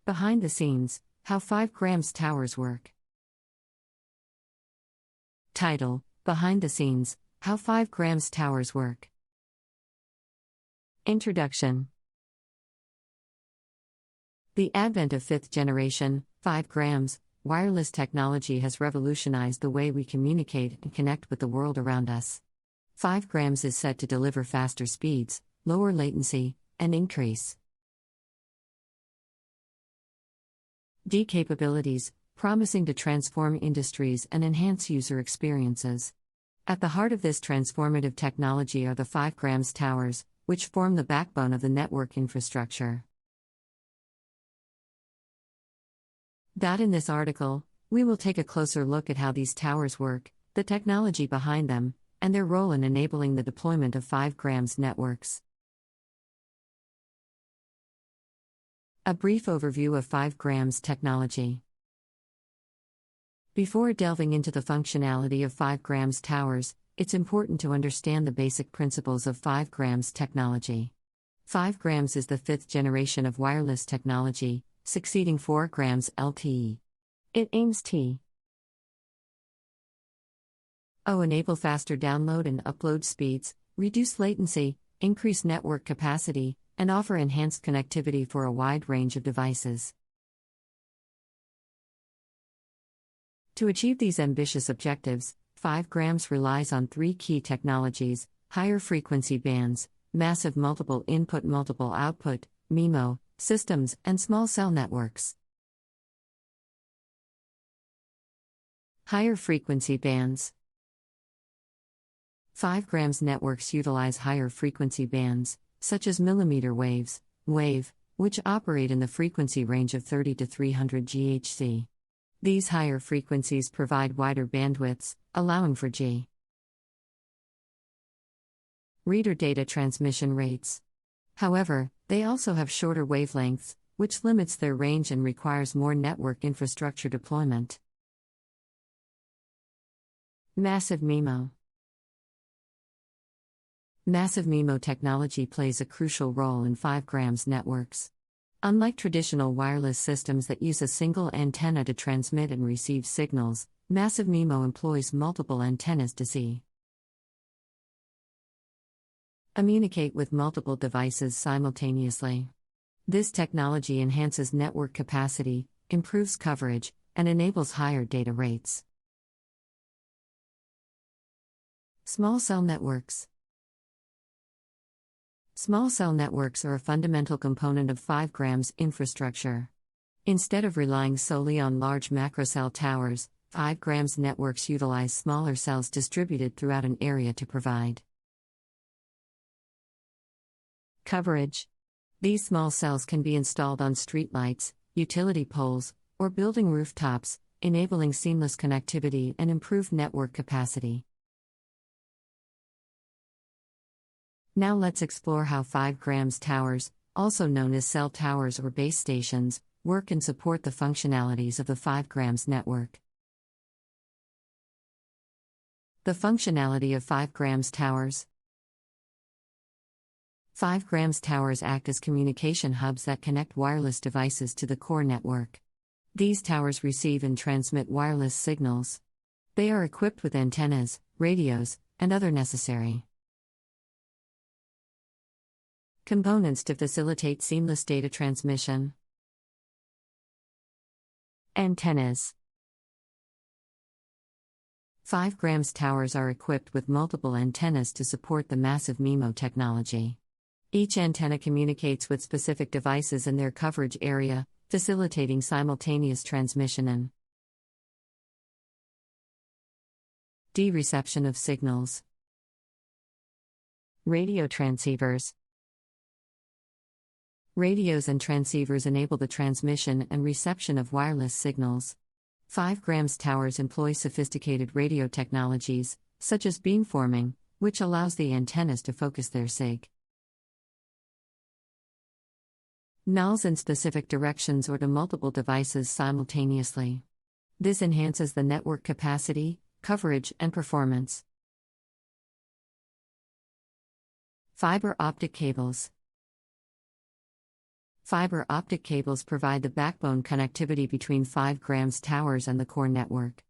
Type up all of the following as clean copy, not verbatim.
Behind the scenes, how 5 grams towers work. Title: Behind the scenes, how 5 grams towers work. Introduction. The advent of 5th generation, 5 grams, wireless technology has revolutionized the way we communicate and connect with the world around us. 5 grams is set to deliver faster speeds, lower latency, and increase D capabilities, promising to transform industries and enhance user experiences. At the heart of this transformative technology are the 5 grams towers, which form the backbone of the network infrastructure. In this article, we will take a closer look at how these towers work, the technology behind them, and their role in enabling the deployment of 5 grams networks. A brief overview of 5 grams technology. Before delving into the functionality of 5 grams towers, it's important to understand the basic principles of 5 grams technology. 5 grams is the 5th generation of wireless technology, succeeding 4 grams LTE. It aims to enable faster download and upload speeds, reduce latency, increase network capacity, and offer enhanced connectivity for a wide range of devices. To achieve these ambitious objectives, 5 grams relies on 3 key technologies: higher frequency bands, massive multiple input multiple output (MIMO) systems, and small cell networks. Higher frequency bands. 5 grams networks utilize higher frequency bands, such as millimeter waves, wave, which operate in the frequency range of 30 to 300 GHz. These higher frequencies provide wider bandwidths, allowing for reader data transmission rates. However, they also have shorter wavelengths, which limits their range and requires more network infrastructure deployment. Massive MIMO. Massive MIMO technology plays a crucial role in 5 grams networks. Unlike traditional wireless systems that use a single antenna to transmit and receive signals, massive MIMO employs multiple antennas to communicate with multiple devices simultaneously. This technology enhances network capacity, improves coverage, and enables higher data rates. Small cell networks. Small cell networks are a fundamental component of 5 grams infrastructure. Instead of relying solely on large macrocell towers, 5 grams networks utilize smaller cells distributed throughout an area to provide coverage. These small cells can be installed on streetlights, utility poles, or building rooftops, enabling seamless connectivity and improved network capacity. Now let's explore how 5 grams towers, also known as cell towers or base stations, work and support the functionalities of the 5 grams network. The functionality of 5 grams towers. 5 grams towers act as communication hubs that connect wireless devices to the core network. These towers receive and transmit wireless signals. They are equipped with antennas, radios, and other necessary components to facilitate seamless data transmission. Antennas. 5 grams towers are equipped with multiple antennas to support the massive MIMO technology. Each antenna communicates with specific devices in their coverage area, facilitating simultaneous transmission and reception of signals. Radio transceivers. Radios and transceivers enable the transmission and reception of wireless signals. 5 grams towers employ sophisticated radio technologies, such as beamforming, which allows the antennas to focus their signals in specific directions or to multiple devices simultaneously. This enhances the network capacity, coverage, and performance. Fiber optic cables. Fiber optic cables provide the backbone connectivity between 5 grams towers and the core network.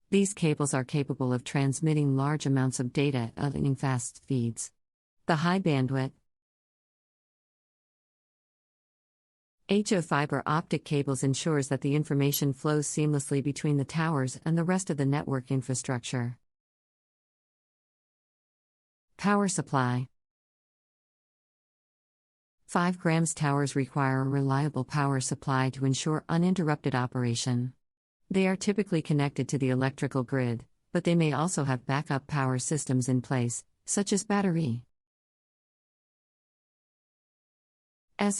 These cables are capable of transmitting large amounts of data at lightning fast speeds. The high bandwidth HO fiber optic cables ensures that the information flows seamlessly between the towers and the rest of the network infrastructure. Power supply. 5 grams towers require a reliable power supply to ensure uninterrupted operation. They are typically connected to the electrical grid, but they may also have backup power systems in place, such as battery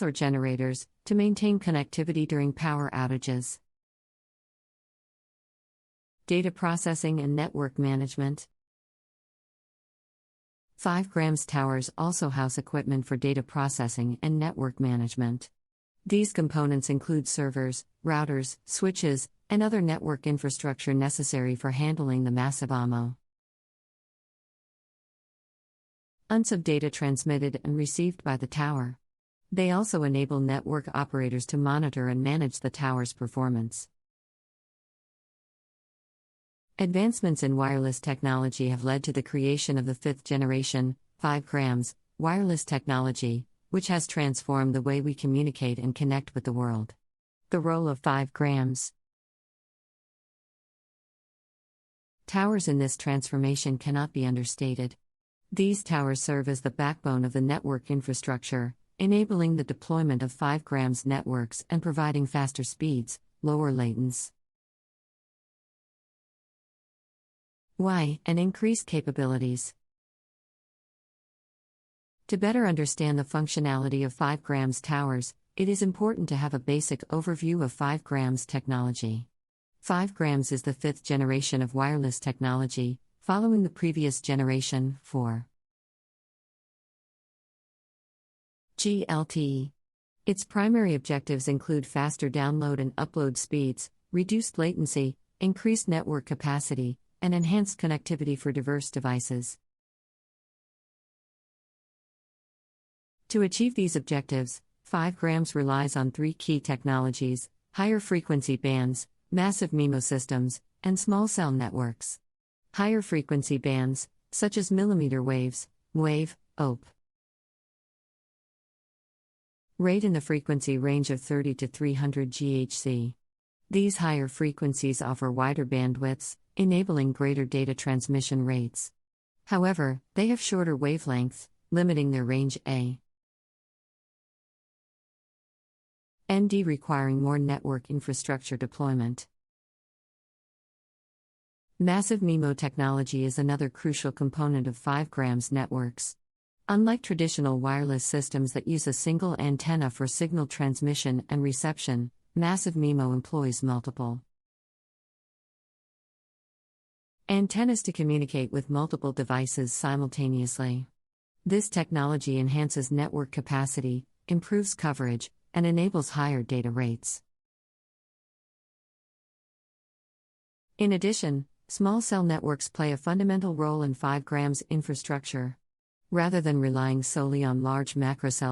or generators, to maintain connectivity during power outages. Data processing and network management. 5 grams towers also house equipment for data processing and network management. These components include servers, routers, switches, and other network infrastructure necessary for handling the massive amounts of data transmitted and received by the tower. They also enable network operators to monitor and manage the tower's performance. Advancements in wireless technology have led to the creation of the 5th generation, 5 grams, wireless technology, which has transformed the way we communicate and connect with the world. The role of 5 grams towers in this transformation cannot be understated. These towers serve as the backbone of the network infrastructure, enabling the deployment of 5 grams networks and providing faster speeds, lower latency, and increased capabilities. To better understand the functionality of 5 grams towers, it is important to have a basic overview of 5 grams technology. 5 grams is the 5th generation of wireless technology, following the previous generation, 4 GLTE. Its primary objectives include faster download and upload speeds, reduced latency, increased network capacity, and enhanced connectivity for diverse devices. To achieve these objectives, 5 grams relies on 3 key technologies: higher frequency bands, massive MIMO systems, and small cell networks. Higher frequency bands, such as millimeter waves, wave, OP, rate in the frequency range of 30 to 300 GHz. These higher frequencies offer wider bandwidths, enabling greater data transmission rates. However, they have shorter wavelengths, limiting their range and requiring more network infrastructure deployment. Massive MIMO technology is another crucial component of 5 grams networks. Unlike traditional wireless systems that use a single antenna for signal transmission and reception, massive MIMO employs multiple antennas to communicate with multiple devices simultaneously. This technology enhances network capacity, improves coverage, and enables higher data rates. In addition, small cell networks play a fundamental role in 5 grams infrastructure. Rather than relying solely on large macro cell